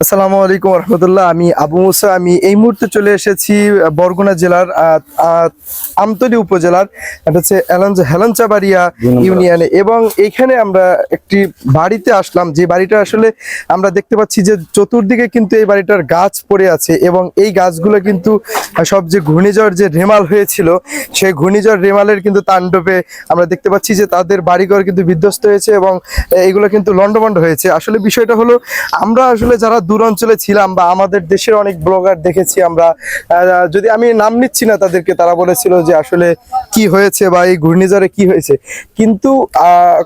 আসসালামু আলাইকুম রহমতুল্লাহ। আমি আবু মুসা। আমি এই মুহূর্তে চলে এসেছি বরগুনা জেলার আমতলী উপজেলার এটা হচ্ছে হেলঞ্চাবাড়িয়া ইউনিয়নে, এবং এইখানে আমরা একটি বাড়িতে আসলাম, যে বাড়িটা আসলে আমরা দেখতে পাচ্ছি যে চতুর্দিকে কিন্তু এই বাড়িটার গাছ পড়ে আছে, এবং এই গাছগুলো কিন্তু সব যে ঘূর্ণিঝড় যে রেমাল হয়েছিল সেই ঘূর্ণিঝড় রেমালের কিন্তু তাণ্ডবে আমরা দেখতে পাচ্ছি যে তাদের বাড়িঘর কিন্তু বিধ্বস্ত হয়েছে এবং এগুলো কিন্তু লন্ডভন্ড হয়েছে। আসলে বিষয়টা হলো, আমরা আসলে যারা দূর অঞ্চলে ছিলাম বা আমাদের দেশের অনেক ব্লগার দেখেছি আমরা, যদি আমি নাম নিচ্ছি না তাদেরকে, তারা বলেছিল যে আসলে কি হয়েছে বা এই ঘূর্ণিঝড়ে কি হয়েছে, কিন্তু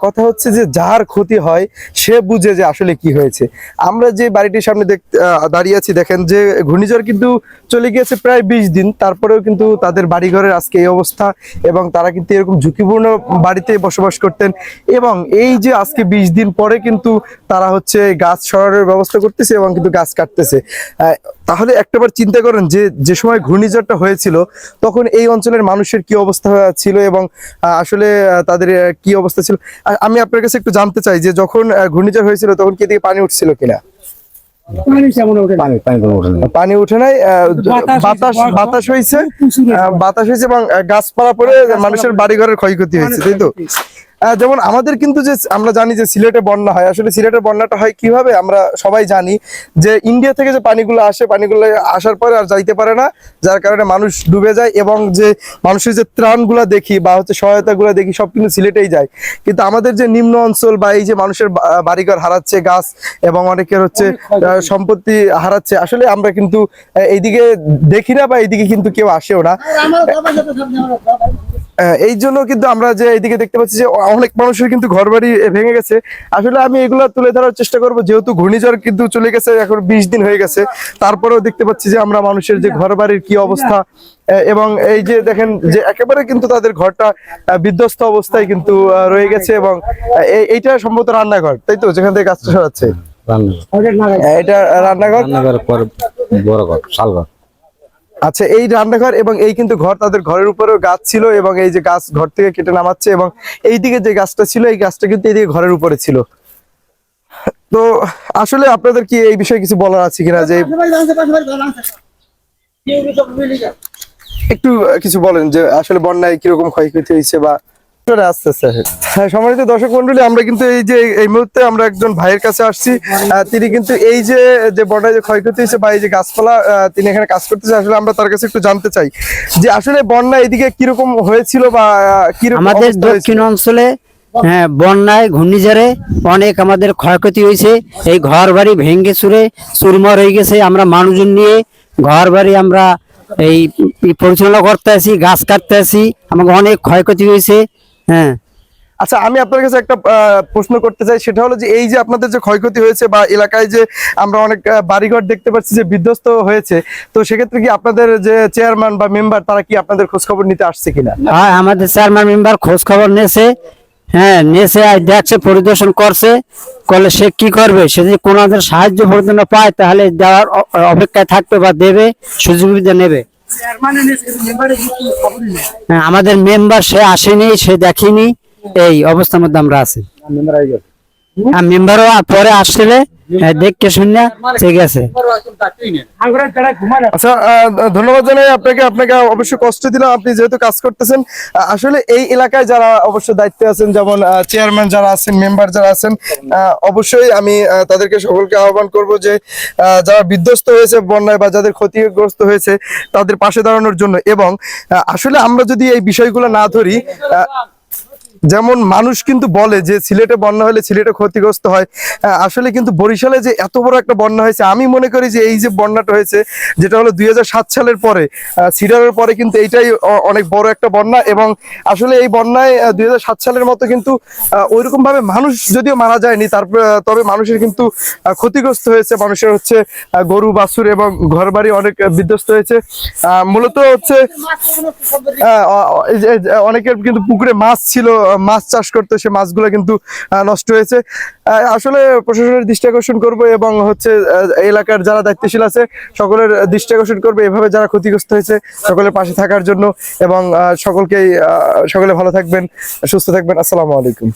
কথা হচ্ছে যে যার ক্ষতি হয় সে বুঝে যে আসলে কি হয়েছে। আমরা যে বাড়িটির সামনে দাঁড়িয়ে আছি, দেখেন যে ঘূর্ণিঝড় কিন্তু চলে গিয়েছে প্রায় 20 দিন, তারপরেও কিন্তু তাদের বাড়িঘরের আজকে এই অবস্থা, এবং তারা কিন্তু এরকম ঝুঁকিপূর্ণ বাড়িতে বসবাস করতেন, এবং এই যে আজকে 20 দিন পরে কিন্তু তারা হচ্ছে গাছ সরানোর ব্যবস্থা করতেছে এবং কিন্তু গাছ কাটতেছে। তাহলে একটাবার চিন্তা করেন যে যে সময় ঘূর্ণিঝড়টা হয়েছিল তখন এই অঞ্চলের মানুষের কি অবস্থা ছিল এবং আসলে তাদের কি অবস্থা ছিল। আমি আপনার কাছে একটু জানতে চাই যে যখন ঘূর্ণিঝড় হয়েছিল তখন কি এদিকে পানি উঠছিল কিনা? পানি উঠে নাই, বাতাস হয়েছে এবং গাছপালা পড়ে মানুষের বাড়িঘরের ক্ষয়ক্ষতি হয়েছে, তাই তো? যেমন আমাদের কিন্তু যে আমরা জানি যে সিলেটে বন্যা হয়, আসলে সিলেটের বন্যাটা হয় কিভাবে আমরা সবাই জানি, যে ইন্ডিয়া থেকে যে পানিগুলো আসে, পানিগুলো আসার পরে আর যাইতে পারে না, যার কারণে মানুষ ডুবে যায়, এবং যে মানুষের যে ত্রাণগুলো দেখি বা হচ্ছে সহায়তাগুলো দেখি সব কিন্তু সিলেটেই যায়। কিন্তু আমাদের যে নিম্ন অঞ্চল বা এই যে মানুষের বাড়িঘর হারাচ্ছে, গাছ এবং অনেকের হচ্ছে সম্পত্তি হারাচ্ছে, আসলে আমরা কিন্তু এইদিকে দেখি না বা এইদিকে কিন্তু কেউ আসেও না। এই জন্য কিন্তু আমরা যে এইদিকে দেখতে পাচ্ছি যে অনেক মানুষের কিন্তু ঘরবাড়ি ভেঙে গেছে। আসলে আমি এগুলো তুলে ধরার চেষ্টা করব, যেহেতু ঘূর্ণিঝড় কিন্তু চলে গেছে, এখন 20 দিন হয়ে গেছে, তারপরেও দেখতে পাচ্ছি যে আমরা মানুষের যে ঘরবাড়ির কি অবস্থা, এবং এই যে দেখেন যে একেবারে কিন্তু তাদের ঘরটা বিধ্বস্ত অবস্থায় কিন্তু রয়ে গেছে, এবং এইটা সম্ভবত রান্নাঘর, তাই তো, যেখান থেকে গাছটা সরাচ্ছে এটা রান্নাঘর। বড় ঘর, শালঘর। আচ্ছা, এই রান্নাঘর এবং এই কিন্তু ঘর, তাদের ঘরের উপরেও গাছ ছিল, এবং এই যে গাছ ঘর থেকে কেটে নামাচ্ছে, এবং এইদিকে যে গাছটা ছিল এই গাছটা কিন্তু এইদিকে ঘরের উপরে ছিল। তো আসলে আপনাদের কি এই বিষয়ে কিছু বলার আছে কিনা, যে একটু কিছু বলেন যে আসলে বন্যায় কিরকম ক্ষয়ক্ষতি হয়েছে বা আস্তে আস্তে। হ্যাঁ, সম্মানিত দর্শক মন্ডলী, আমরা কিন্তু এই মুহূর্তে আমরা একজন ভাইয়ের কাছে আসছি। তিনি কিন্তু এই যে বন্যায় যে ক্ষয়ক্ষতি হয়েছে বা এই যে গাছপালা, তিনি এখানে কাজ করতেছে। আসলে আমরা তার কাছে একটু জানতে চাই যে আসলে বন্যা এদিকে কিরকম হয়েছিল বা কিরকম আমাদের দক্ষিণ অঞ্চলে। হ্যাঁ, বন্যায় ঘূর্ণিঝড়ে অনেক আমাদের ক্ষয়ক্ষতি হয়েছে। এই ঘর বাড়ি ভেঙে চুরে চুরমার হয়ে গেছে। আমরা মানুষজন নিয়ে ঘর বাড়ি আমরা এই পরিচালনা করতে আছি, গাছ কাটতে আছি, আমাকে অনেক ক্ষয়ক্ষতি হয়েছে। হ্যাঁ, আচ্ছা, আমি আপনার কাছে একটা প্রশ্ন করতে চাই, সেটা হলো যে এই যে আপনাদের যে ক্ষয়ক্ষতি হয়েছে বা এলাকায় যে আমরা অনেক বাড়িঘর দেখতে পাচ্ছি যে বিধ্বস্ত হয়েছে, তো সেক্ষেত্রে কি আপনাদের যে চেয়ারম্যান বা মেম্বার তারা কি আপনাদের খোঁজ খবর নিতে আসছে কিনা? হ্যাঁ, আমাদের চেয়ারম্যান মেম্বার খোঁজ খবর নিয়েছে। হ্যাঁ, নিয়েছে, দেখছে, পরিদর্শন করছে, করলে সে কি করবে, সে যদি কোনো সাহায্য পর্যন্ত পায় তাহলে দেওয়ার অপেক্ষায় থাকবে বা দেবে, সুযোগ সুবিধা নেবে। হ্যাঁ, আমাদের মেম্বার সে আসেনি, সে দেখেনি, এই অবস্থার মধ্যে আমরা আছি। মেম্বারও পরে আসলে দেখতে শুনে ঠিক আছে। আচ্ছা, ধন্যবাদ জানাই আপনাকে। আপনাকে অবশ্যই কষ্ট দিলাম, আপনি যেহেতু কাজ করতেছেন। আসলে এই এলাকায় যারা অবশ্যই দায়িত্বে আছেন, যেমন চেয়ারম্যান যারা আছেন, মেম্বার যারা আছেন, অবশ্যই আমি তাদেরকে সকলকে আহ্বান করব যে যারা বিধ্বস্ত হয়েছে বন্যায় বা যাদের ক্ষতিগ্রস্ত হয়েছে তাদের পাশে দাঁড়ানোর জন্য। এবং আসলে আমরা যদি এই বিষয়গুলো না ধরি, যেমন মানুষ কিন্তু বলে যে সিলেটে বন্যা হলে সিলেটে ক্ষতিগ্রস্ত হয়, আসলে কিন্তু বরিশালে যে এত বড় একটা বন্যা হয়েছে, আমি মনে করি যে এই যে বন্যাটা হয়েছে, যেটা হলো 2007 সালের পরে, সিডারের পরে, কিন্তু এইটাই অনেক বড় একটা বন্যা। এবং আসলে এই বন্যায় 2007 সালের মতো কিন্তু ওইরকম ভাবে মানুষ যদিও মারা যায়নি, তবে মানুষের কিন্তু ক্ষতিগ্রস্ত হয়েছে। মানুষের হচ্ছে গরু বাছুর এবং ঘরবাড়ি অনেক বিধ্বস্ত হয়েছে। মূলত হচ্ছে অনেকের কিন্তু পুকুরে মাছ ছিল, মাছ চাষ করতে, সে মাছগুলো কিন্তু নষ্ট হয়েছে। আসলে প্রশাসনের দৃষ্টি আকর্ষণ করবো, এবং হচ্ছে এলাকার যারা দায়িত্বশীল আছে সকলের দৃষ্টি আকর্ষণ করবে, এভাবে যারা ক্ষতিগ্রস্ত হয়েছে সকলের পাশে থাকার জন্য। এবং সকলে ভালো থাকবেন, সুস্থ থাকবেন। আসসালামু আলাইকুম।